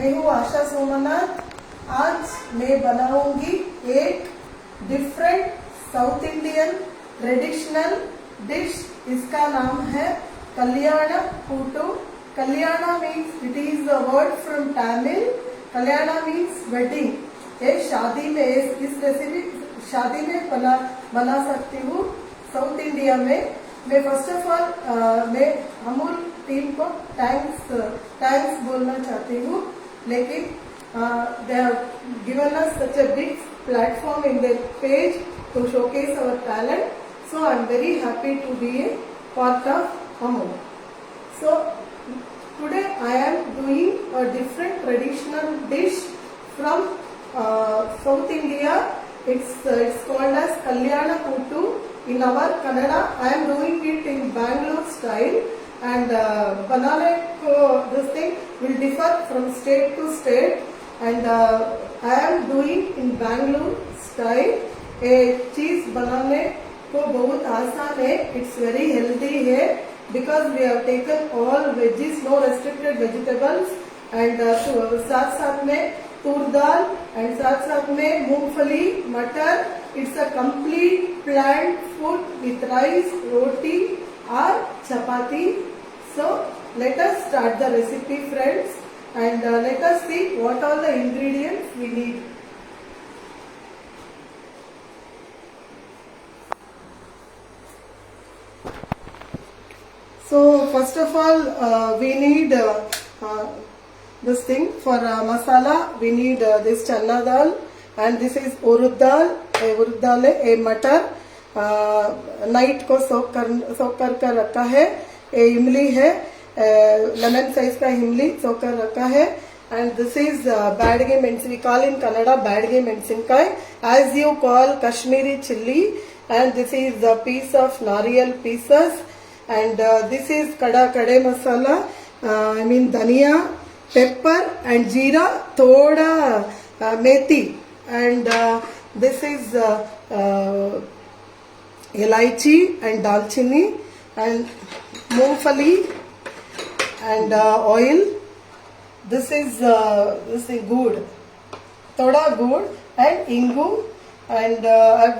मैं हूँ आशा सोमनाथ। आज मैं बनाऊंगी एक different South Indian traditional dish. इसका नाम है Kalyan kootu. Kalyana means it is a word from Tamil. Kalyana means wedding. ये शादी में इस रेसिपी शादी में बना सकती हूँ साउथ इंडिया में। मैं फर्स्ट ऑफ ऑल मैं अमूल टीम को थैंक्स बोलना चाहती हूँ, लेकिन they have given us such a big platform in their page to showcase our talent, so I am very happy to be a part of Amul. So today I am doing a different traditional dish from South India. It's called as Kalyana Kuttu. In our Kannada, I am doing it in Bangalore style, and banane ko this thing will differ from state to state, and I am doing in Bangalore style. A cheese banane को बहुत आसान है. It's very healthy है because we have taken all veggies, no restricted vegetables, and साथ साथ में तूर दाल and साथ साथ में मूंगफली, मटर. It's a complete plant food with rice, roti or chapati. So let us start the recipe, friends, and let us see what all the ingredients we need. So first of all we need this thing for masala. We need this chana dal, and this is urud dal. उड़द दाल है. ए मटर night को सोक कर रखा है. ए इमली है, lemon size का इमली सोक कर रखा है. And this is Byadgi menasin. We call in Kannada Byadgi menasinakai, as you call Kashmiri chilli. And this is a piece of nariyal pieces. And this is khade masala, I mean dhaniya, pepper and jeera, थोड़ा methi. And this is elaichi and dalchini and moongfali and oil. This is good, thoda good and ingu, and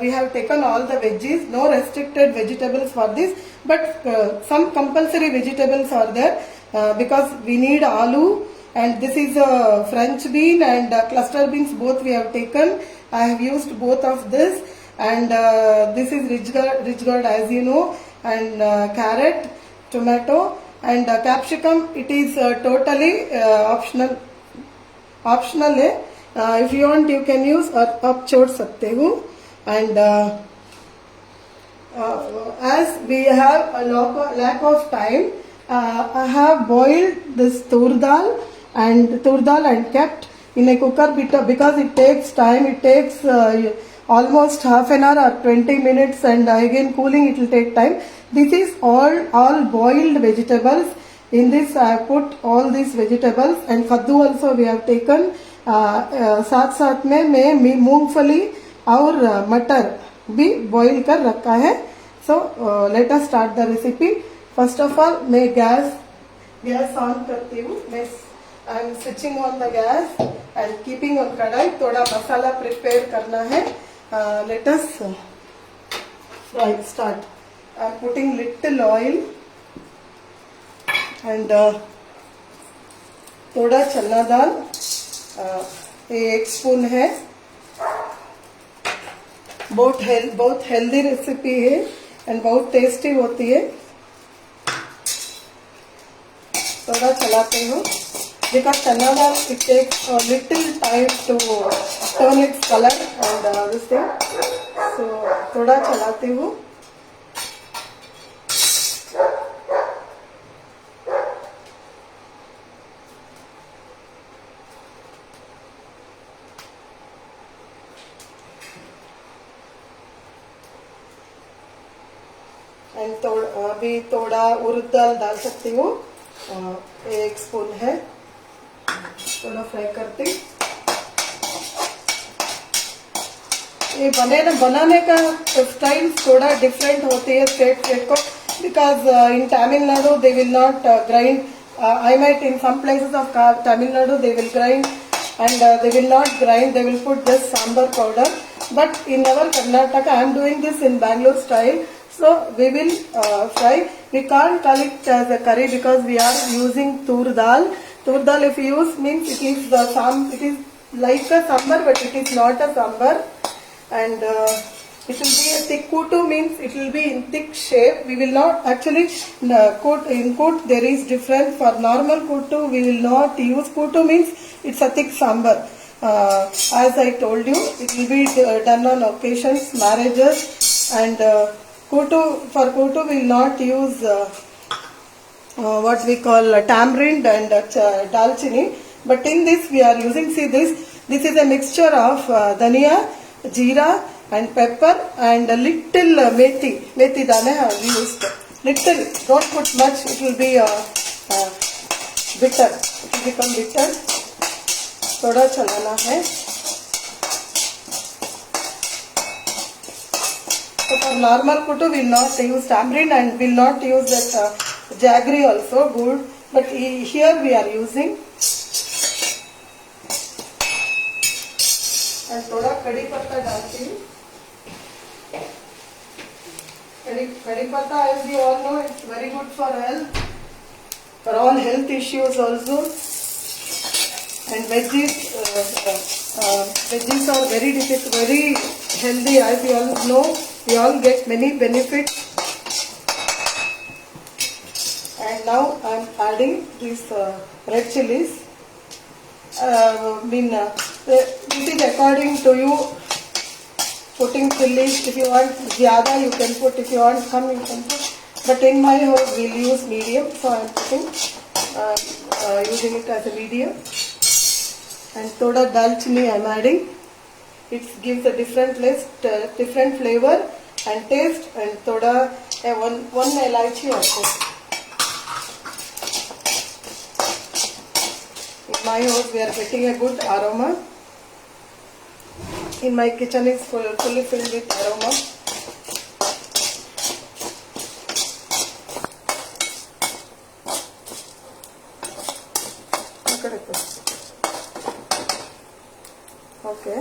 we have taken all the veggies. No restricted vegetables for this, but some compulsory vegetables are there because we need aloo, and this is French bean and cluster beans, both we have taken. I have used both of this, and this is rich gourd as you know, and carrot, tomato and capsicum. It is totally optional है. If you want you can use और आप छोड़ सकते हो. And as we have a lack of time, I have boiled this tur dal and kept in a cooker because it takes time. It takes almost half an hour or 20 minutes, and again cooling it will take time. This is all boiled vegetables. In this I have put all these vegetables, and kaddu also we have taken. साथ में मैं मूंगफली और मटर भी boil कर रखा है. So let us start the recipe. First of all मैं गैस ऑन करती हूँ. I am switching on the gas and keeping on कढ़ाई. थोड़ा मसाला प्रिपेयर करना है. Let us start. I am putting little oil and थोड़ा चना दाल. ये 1 स्पून है. बहुत हेल्दी रेसिपी है एंड बहुत टेस्टी होती है. थोड़ा चलाते हो because chana dal it takes a little time to turn its color and this thing. So थोड़ा चलाती हूँ. एंड अभी थोड़ा उड़द दाल डाल सकती हूँ. 1 स्पून है. थोड़ा फ्राई करते. ये बनाने का स्टाइल थोड़ा डिफरेंट होती है स्टेट को, because in Tamil Nadu they will not grind I might in some places of Tamil Nadu they will grind and they will not grind, they will put just sambar powder. But in our Karnataka, I am doing this in Bangalore style. So we will fry. We can't call it as a curry because we are using tur dal. Tur dal if you use means it is it is like a sambar but it is not a sambar. And it will be a thick kutu means it will be in thick shape. We will not actually in kutu there is different. For normal kutu we will not use. Kutu means it's a thick sambar. As I told you, it will be done on occasions, marriages, and for kutu we will not use what we call tamarind and dalchini. But in this we are using, see this is a mixture of dhania, jeera and pepper and a little methi dane I have used. Little, don't put much, it will be bitter, it will become bitter. थोड़ा चलाना है. So for normal kutu we will not use tamarind and will not use that jaggery also, good. But here we are using. And थोड़ा कड़ी पत्ता डालती हूँ. कड़ी पत्ता, as you all know, it's very good for health, for all health issues also. And veggies are very healthy, as you all know. We all get many benefits. And now I am adding these red chilies. This is according to you. Putting chilies, if you want zyada you can put, if you want come you can put. But in my house we will use medium, so I am putting using it as a medium. And thoda dalchini I am adding. It gives a different flavor and taste. And thoda one elaichi also. In my house we are getting a good aroma. In my kitchen is fully filled with aroma. Okay.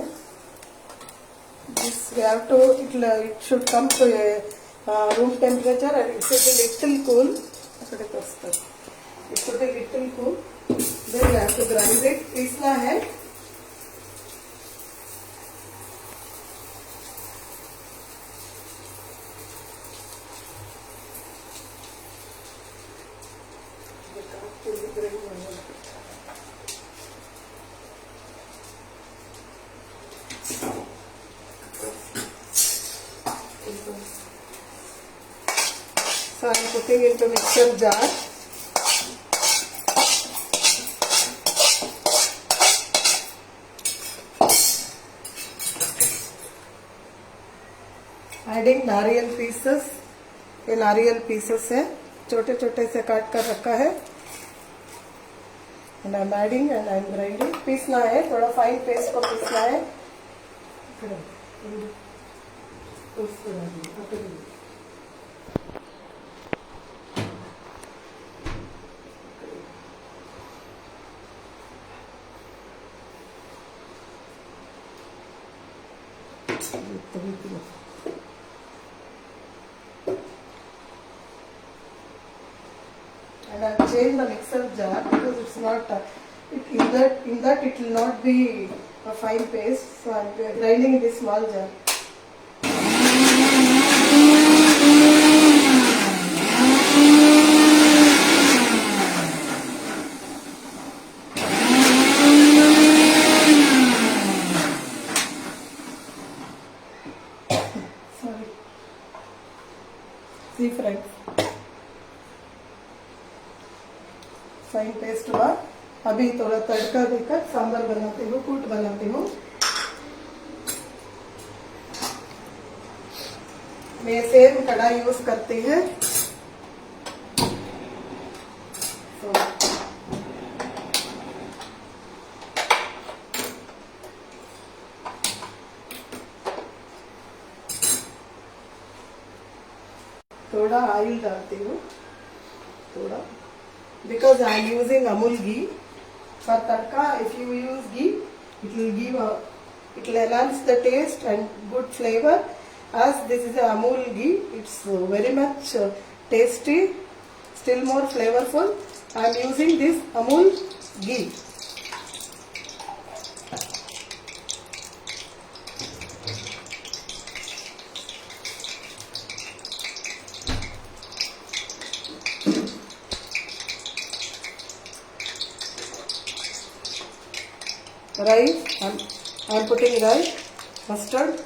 This we have to, it should come to a room temperature and it should be little cool. It should be little cool. Then we have to grind it. पीसना है. So I am putting into mixer jar. Adding नारियल pieces. ये नारियल pieces है, छोटे छोटे से काट कर रखा है. And I am adding and I am grinding. पीसना है, थोड़ा फाइन पेस्ट को पीसना है. And I have changed the mixer jar because it's not in that it will not be a fine paste, so I am grinding in this small jar. Sorry. See friends. Fine paste हुआ. अभी थोड़ा तड़का देकर सांभर बनाती हूँ, कूट बनाती हूँ. मैं सेम कढ़ाई यूज करती है. थोड़ा ऑयल डालती हूँ, थोड़ा because I am using Amul ghee. For tadka, if you use ghee, it will enhance the taste and good flavor. As this is a Amul ghee, it's very much tasty, still more flavorful. I am using this Amul ghee. Rice, I am putting rice, mustard,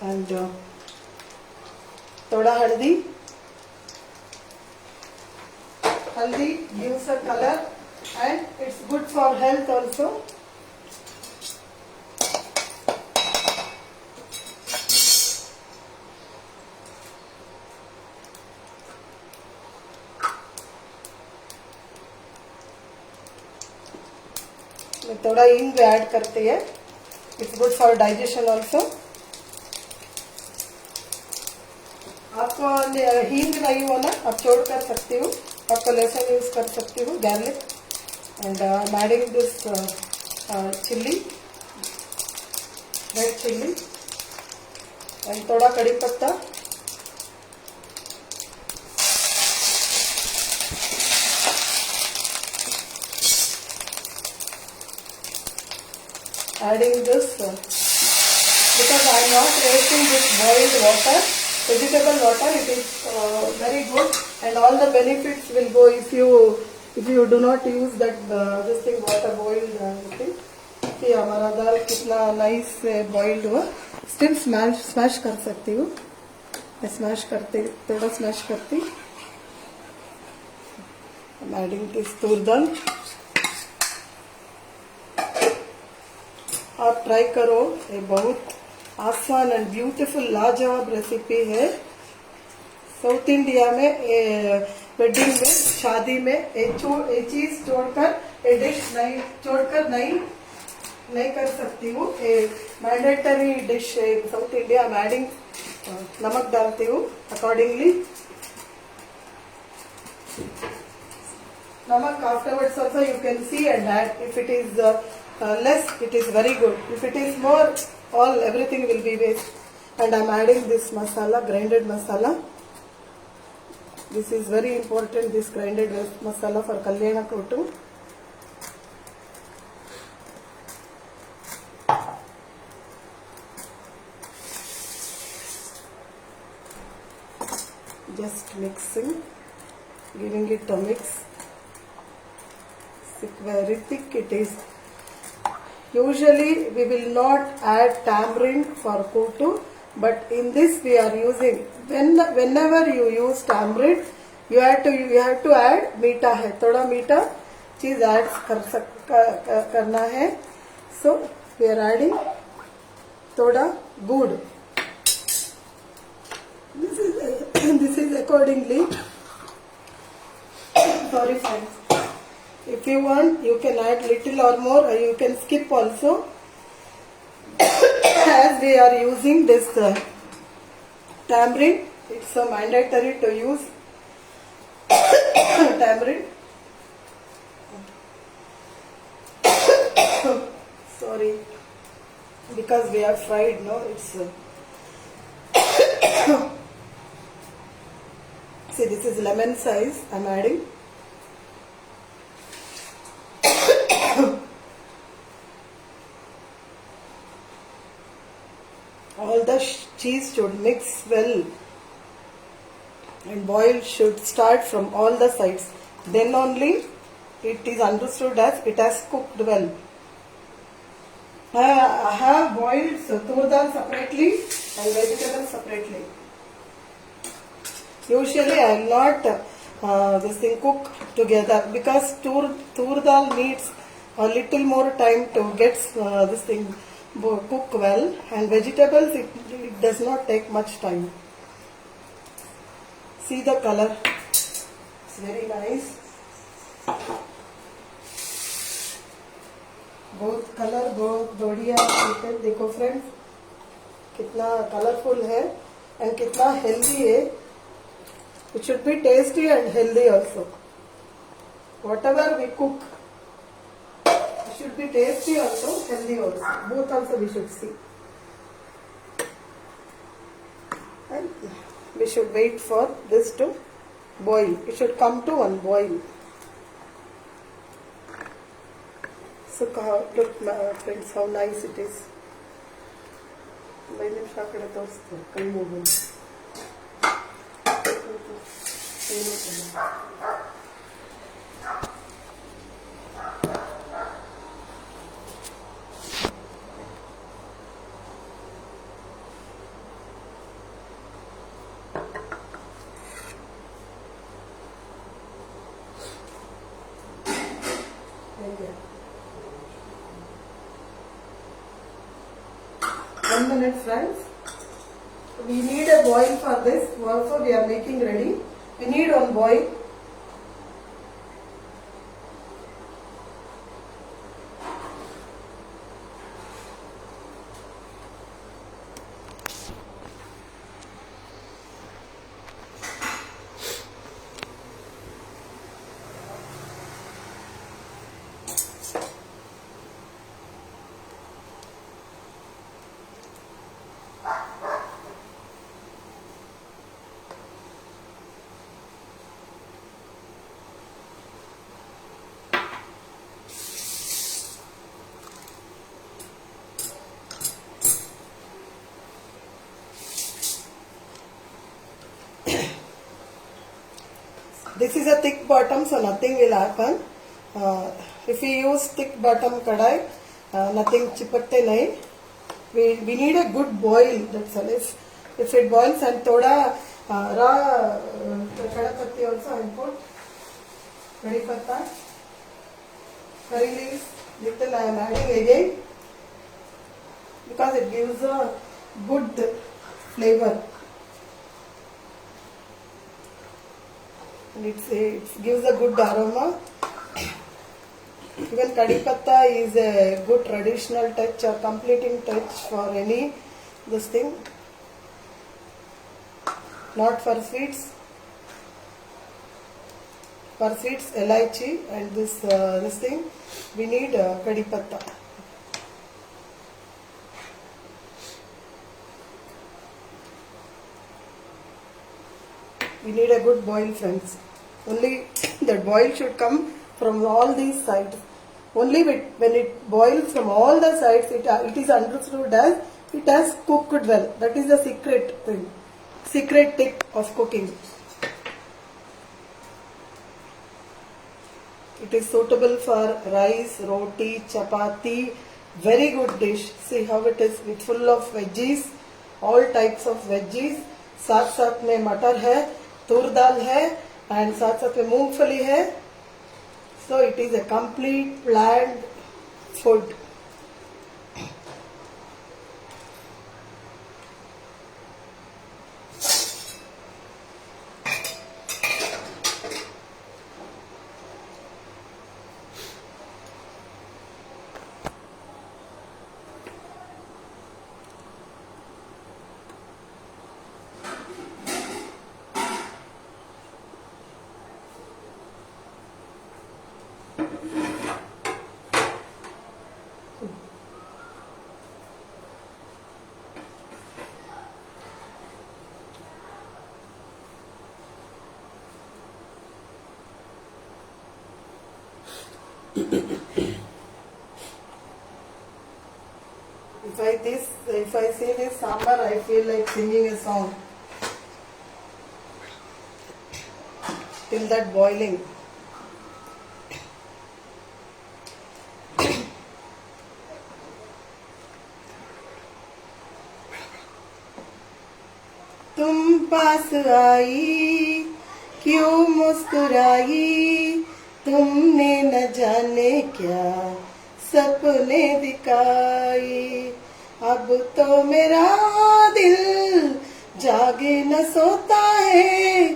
and thoda haldi. Haldi gives a color and it's good for health also. थोड़ा हींग add करते हैं, it's good for digestion also. आपको हींग नहीं हो ना, आप छोड़ कर सकती हो, आपको लहसुन यूज कर सकती हो, garlic. And I am adding this chilli, red chilli, and थोड़ा कड़ी पत्ता. Adding this because I am not wasting this boiled water, vegetable water. It is very good and all the benefits will go if you do not use that this thing water boiled thing. ये हमारा दाल कितना nice से boiled हुआ. Still smash कर सकती हूँ, smash करते थोड़ा स्मैश करती. I am adding this तूर दाल. आप ट्राई करो, ये बहुत आसान एंड ब्यूटीफुल लाजवाब रेसिपी है. साउथ इंडिया में वेडिंग में, शादी में ये चीज छोड़कर, ये डिश नहीं छोड़कर नहीं कर सकती हूँ. ये मैंडेटरी डिश है साउथ इंडिया. मैं एडिंग नमक डालती हूँ अकॉर्डिंगली. नमक afterwards also you can see and add. If it is less, it is very good. If it is more, everything will be waste. And I am adding this masala, grinded masala. This is very important, this grinded masala for Kalyana Kotu. Just mixing, giving it a mix. Very thick it is. Usually we will not add tamarind for kotu, but in this we are using. Whenever you use tamarind, you have to add मीठा है, थोड़ा मीठा चीज add करना है. So we are adding थोड़ा गुड़. This is accordingly. Sorry friends. If you want, you can add little or more, or you can skip also. As we are using this tamarind, it's mandatory to use tamarind. Sorry, because we are fried, no? It's see, this is lemon size. I'm adding. All the cheese should mix well and boil should start from all the sides. Then only it is understood as it has cooked well. I have boiled tur dal separately and vegetables separately. Usually I will not this thing cook together because tur dal needs a little more time to get this thing cook well, and vegetables it does not take much time. See the color, it's very nice. बहुत colour बहुत बढ़िया. देखो friends कितना colourful है and कितना healthy है. It should be tasty and healthy also. Whatever we cook, it should be tasty also, healthy also. Both also we should see. And we should wait for this to boil. It should come to one boil. So look friends, how nice it is. One minute friends. We need a boil for this. Also we are making ready. We need one boil. This is a thick bottom, so nothing will happen. If we use thick bottom kadai, nothing chipakte nahi. We need a good boil. That's all. If it boils and thoda raw kadapatti also I put. Kari patta, curry leaves, little I am adding again because it gives a good flavor. And it gives a good aroma. Even kadi patta is a good traditional touch or completing touch for any this thing. Not for sweets. For sweets, elaichi and this thing we need kadi patta. We need a good boil, friends. Only that boil should come from all these sides. Only when it boils from all the sides, it is understood as it has cooked well. That is the secret thing, secret tip of cooking. It is suitable for rice, roti, chapati. Very good dish. See how it is with full of veggies, all types of veggies. साथ साथ में मटर है, तूर दाल है, and साथ साथ में मूंगफली है. So it is a complete planned food. If I see this sambar, I feel like singing a song. Till that boiling. तुम पास आई क्यों मुस्कुराई, तुमने न जाने क्या सपने दिखाई. अब तो मेरा दिल जागे न सोता है,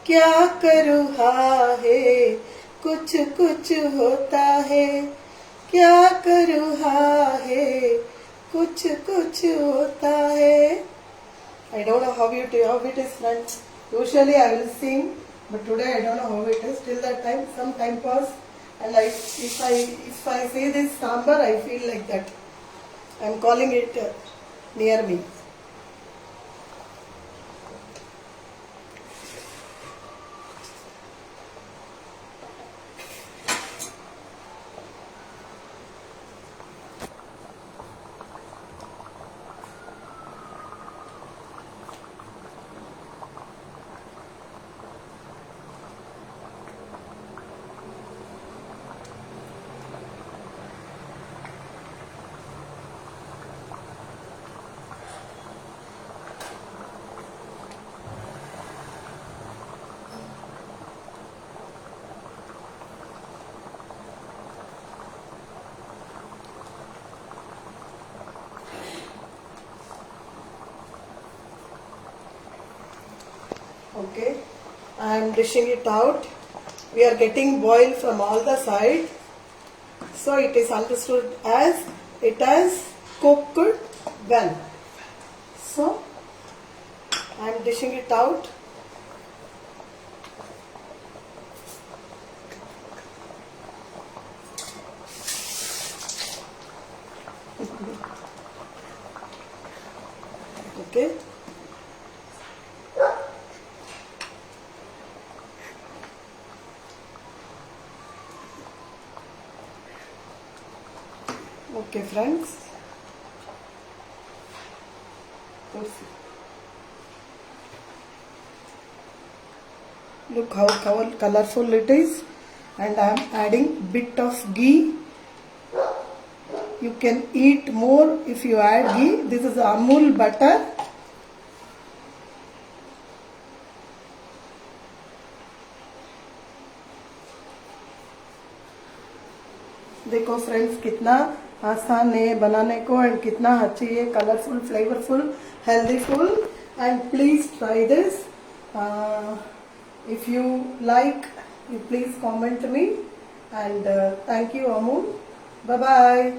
क्या करूँ है कुछ कुछ होता है, क्या करूँ है कुछ कुछ होता है. I don't know how it is, friends. Usually I will sing, but today I don't know how it is. Till that time, some time pass, and if I say this sambar, I feel like that. I am calling it near me. Okay, I am dishing it out. We are getting boil from all the side, so it is understood as it has cooked well. So I am dishing it out. Okay. Okay, friends. Look how colorful it is, and I am adding bit of ghee. You can eat more if you add ghee. This is Amul butter. देखो friends कितना आसान है बनाने को and कितना अच्छी है, colourful, flavourful, healthyful, and please try this. If you like, you please comment me, and thank you, Amul. Bye bye.